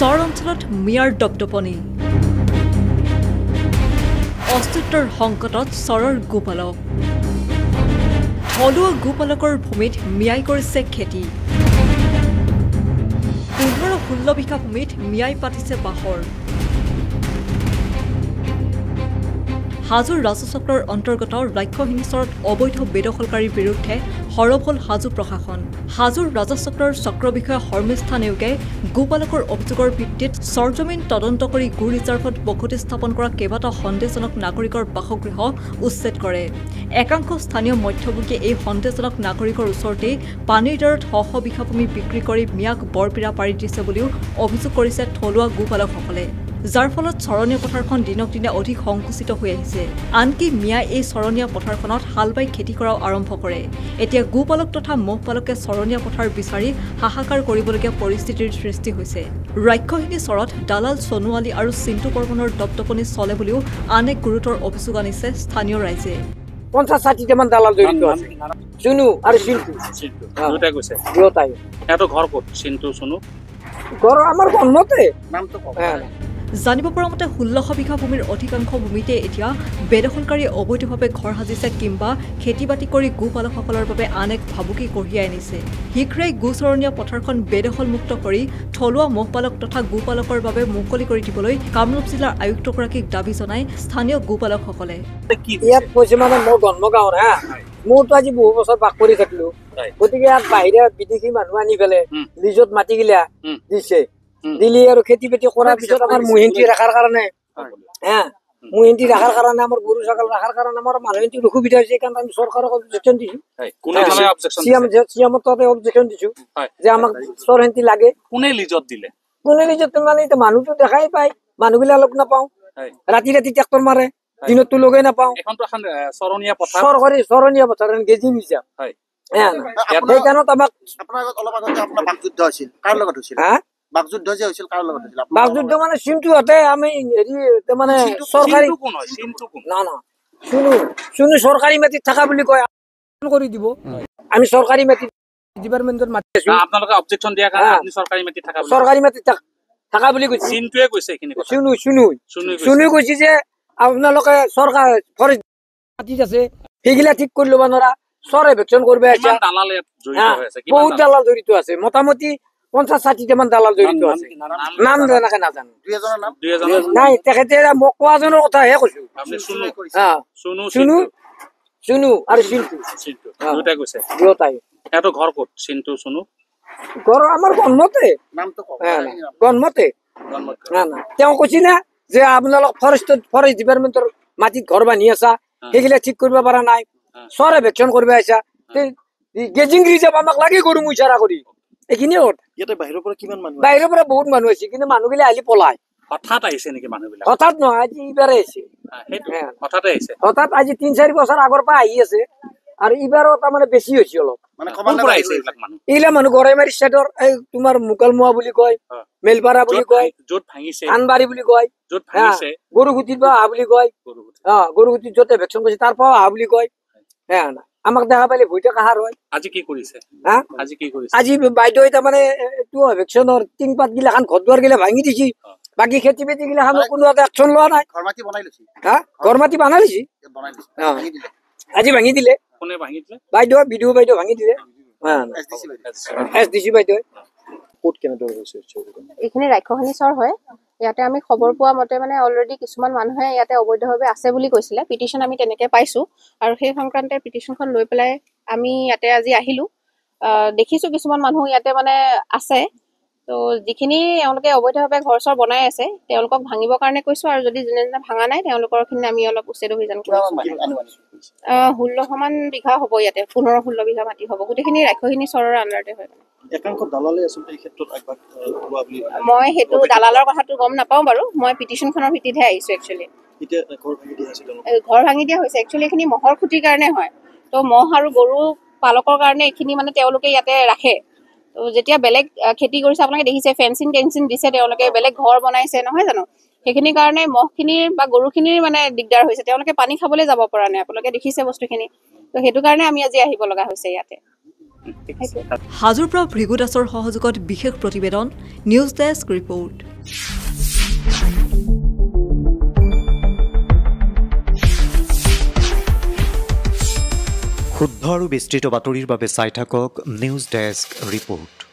চৰ অঞ্চলত মিয়াৰ দপদপনি অস্তিত্বৰ সংকটত চৰৰ গোপালক থলুৱা গোপালকৰ ভূমিত মিয়াই কৰিছে খেতি 15-16 বিঘা ভূমিত মিয়াই পাতিছে বাহৰ হাজোৰ ৰাজচক্ৰৰ অন্তৰ্গত ৰাক্ষসিনী চৰত অবৈধ বেদখলকাৰীৰ বিৰুদ্ধে হৰভল হাজো প্ৰশাসন হাজোৰ ৰাজচক্ৰৰ চক্ৰ বিষয়া হৰমিষ্ঠা নেওগে গোপালকৰ অভিযোগৰ ভিত্তিত চৰজমিন তদন্ত কৰি গু ৰিজাৰ্ভত বসতি স্থাপন কৰা কেইবাটাও সন্দেহজনক নাগৰিকৰ বাসগৃহ উচ্ছেদ কৰে একাংশ স্থানীয় মধ্যভোগীয়ে এই সন্দেহজনক নাগৰিকৰ ওচৰতে পানীৰ দৰত শ বিঘা ভূমি বিক্ৰী কৰি মিয়াক বৰপীৰা পাৰি দিছে বুলিও অভিযোগ কৰিছে থলুৱা গোপালকসকলে যাৰ ফলত চৰণীয়া পথাৰখন দিনক দিনে অধিক সংকুচিত হৈ আহিছে আনকি মিয়াই এই চৰণীয়া পথাৰখনত হালবাই খেতি কৰাও আৰম্ভ কৰে এতিয়া গোপালক তথা মহপালকে চৰণীয়া পথাৰ বিচাৰি হাহাকাৰ কৰিবলগীয়া পৰিস্থিতিৰ সৃষ্টি হৈছে ৰাক্ষসিনী চৰত দালাল সোণোৱালী আৰু চিন্তু বৰ্মনৰ দপদপনি চলে বুলিও আন এক গুৰুতৰ অভিযোগ আনিছে স্থানীয় ৰাইজে 50-60 মান দালাল জড়িত আছে সুনু আৰু চিন্তু দুটা কৈছে দুটাই এটো ঘৰ ক'ত চিন্তু সুনু ঘৰ আমাৰ গণমতে নামটো কওক জানিব পৰা মতে 16 বিঘা ভূমিৰ অধিকাংশ ভূমিতে এতিয়া বেদখলকাৰী অবৈধভাৱে ঘৰ সাজিছে কিংবা খেতি বাতি কৰি গোপালকসকলৰ বাবে আন এক ভাবুকি কঢ়িয়াই আনিছে শীঘ্ৰেই গোচৰণীয়া পথাৰখন বেদখলমুক্ত কৰি থলুৱা মহপালক তথা গোপালকৰ বাবে মুকলি কৰি দিবলৈ কামৰূপ জিলাৰ আয়ুক্তগৰাকীক দাবী জনাই স্থানীয় গোপালকসকলে ইয়াত কৈছে মানে মই গণমগাঁও হা মোৰতো আজি বহু বছৰ বাস কৰি থাকিলো গতিকে ইয়াত বাহিৰে বিদেশী মানুহ আনি পেলাই লিজত মাটি গিলা দিছে দিলি আৰু খেতি বাতি কৰাৰ পিছত আমাৰ মুহিন্তি ৰাখাৰ কাৰণে হা মুহিন্তি ৰাখাৰ কাৰণে আমাৰ গৰু ছাগল ৰাখাৰ কাৰণে আমাৰ মানুহখিনি অসুবিধা হৈছে কাৰণ আমি চৰকাৰক অবজেকশ্যন দিছো চিএমৰ তাতে অবজেকশ্যন দিছো যে আমাক চৰহেন্তি লাগে কোনে লিজত দিলে মানে এতিয়া মানুহটো দেখাই পায় মানুহবিলাক লগ নাপাওঁ ৰাতি ট্ৰেক্টৰ মাৰে দিনততো লগেই নাপাওঁ চৰণীয়া পথাৰ চৰণীয়া পথাৰ গেজি মিছা সেইকাৰণত আমাক অলপ আগতে আপোনাৰ বাকযুদ্ধ হৈছিল কাৰ লগত হৈছিল বাকযুদ্ধ যে হৈছিল কাৰ লগত হৈছিল বাকযুদ্ধ মানে চিন্তুহঁতে আমি হেৰি মানে চৰকাৰী না শুনো চৰকাৰী মাটিত থকা বুলি কয় কৰি দিব আমি চৰকাৰী মাটিত ডিপাৰ্টমেণ্টত মাতি আছো আপোনালোকে অবজেকশ্যন দিয়া কাৰণে আপুনি চৰকাৰী মাটিত থাকা বুলি কৈছে চিন্তুৱে কৈছে এইখিনি কথা শুনো কৈছে যে আপোনালোকে চৰকাৰ ফৰেষ্ট মাটিত আছে সেইগিলা ঠিক কৰি ল'ব নোৱাৰা চৰ এভেকশ্যন কৰিব আছে বহুত দালাল জড়িত আছে মোটামুটি 50-60 মান দালাল জড়িত আছে নাম যেনেকে নাজানো নাই তেখেতে মোক কোৱাজনৰ কথাহে কৈছো শুনো আৰু চিন্তু দুটা কৈছে দুটাই এটো ঘৰ ক'ত চিন্তু সুনু ঘৰ আমাৰ গণমতে নামটো কওক গণমতে না তেওঁ কৈছে না যে আপোনালোক ফৰেষ্ট ডিপাৰ্টমেণ্টৰ মাটিত ঘৰ বান্ধি আছা সেইগিলা ঠিক কৰিব পৰা নাই চৰ এভেকশ্যন কৰিব আহিছা গেজিং ৰিজাৰ্ভ আমাক লাগে গৰু মুচাৰা কৰি এইখিনিয়ে ইয়াতে বাহিৰৰ পৰা কিমান মানুহ বাহিৰৰ পৰা বহুত মানুহ আছে কিন্তু মানুহবিলাক আহি পলাই হঠাৎ আহিছে নেকি মানুহবিলাক হঠাৎ নহয় আজি এইবাৰে আহিছে হঠাৎ আজি 3-4 বছৰ আগৰ পৰা আহি আছে আৰু এইবাৰো তাৰমানে বেছি হৈছে অলপ এইগিলা মানুহ গড়াইমাৰী চাইডৰ এই তোমাৰ মুকালমুৱা বুলি কয় মেলপাৰা বুলি কয় আনবাৰী বুলি কয় গৰুগুটিৰ পৰা অহা বুলি কয় গৰুগুটিত য'ত ভেকচিন কৰিছে তাৰ পৰা অহা বুলি কয় আমাক দেখা পালে ভুইতে কাহাৰ হয় আজি বাইদেউ তাৰমানে এইটো ভেকচিনৰ টিং পাত গিলা খান ঘৰ দুৱাৰ গিলা ভাঙি দিছি বাকী খেতি বাতি গিলা খান কোনো এটা একচন লোৱা নাই ঘৰ মাটি বনাই লৈছি আজি ভাঙি দিলে বাইদেউ বিডিঅ বাইদেউ ভাঙি দিলে এছডিচি বাইদেউ এইখিনি ৰাক্ষসিনী চৰ হয় ইয়াতে আমি খবৰ পোৱা মতে মানে অলৰেডি কিছুমান মানুহে ইয়াতে অবৈধভাৱে আছে বুলি কৈছিলে পিটিশ্যন আমি তেনেকৈ পাইছোঁ আৰু সেই সংক্ৰান্তে পিটিশ্যনখন লৈ পেলাই আমি ইয়াতে আজি আহিলোঁ দেখিছোঁ কিছুমান মানুহ ইয়াতে মানে আছে তো যিখিনি তেওঁলোকে অবৈধভাৱে ঘৰ চৰ বনাই আছে তেওঁলোকক ভাঙিবৰ কাৰণে কৈছোঁ আৰু যদি যোনে যোনে ভাঙা নাই তেওঁলোকৰখিনি আমি অলপ উচ্ছেদ অভিযান কৰিছোঁ 16 মান বিঘা হ'ব ইয়াতে 15-16 বিঘা মাটি হ'ব গোটেইখিনি ৰাক্ষসিনী চৰৰ আণ্ডাৰতে হয় মই সেইটো দালালৰ কথাটো গম নাপাওঁ বাৰু মই পিটিশ্যনখনৰ ভিত্তিতহে আহিছোঁ একচুৱেলি ঘৰ ভাঙি দিয়া হৈছে একচুৱেলি এইখিনি মহৰ খুটিৰ কাৰণে হয় তো মহ আৰু গৰু পালকৰ কাৰণে এইখিনি মানে তেওঁলোকে ইয়াতে ৰাখে তো যেতিয়া বেলেগ খেতি কৰিছে আপোনালোকে দেখিছে ফেঞ্চিং দিছে তেওঁলোকে বেলেগ ঘৰ বনাইছে নহয় জানো সেইখিনিৰ কাৰণে মহখিনিৰ বা গৰুখিনিৰ মানে দিগদাৰ হৈছে তেওঁলোকে পানী খাবলৈ যাব পৰা নাই আপোনালোকে দেখিছে বস্তুখিনি তো সেইটো কাৰণে আমি আজি আহিব লগা হৈছে ইয়াতে হাজোৰ পৰা ভৃগু দাসৰ সহযোগত বিশেষ প্ৰতিবেদন নিউজ ডেস্ক ৰিপৰ্ট শুদ্ধ আৰু বিস্তৃত বাতৰিৰ বাবে চাই থাকক নিউজ ডেস্ক ৰিপৰ্ট।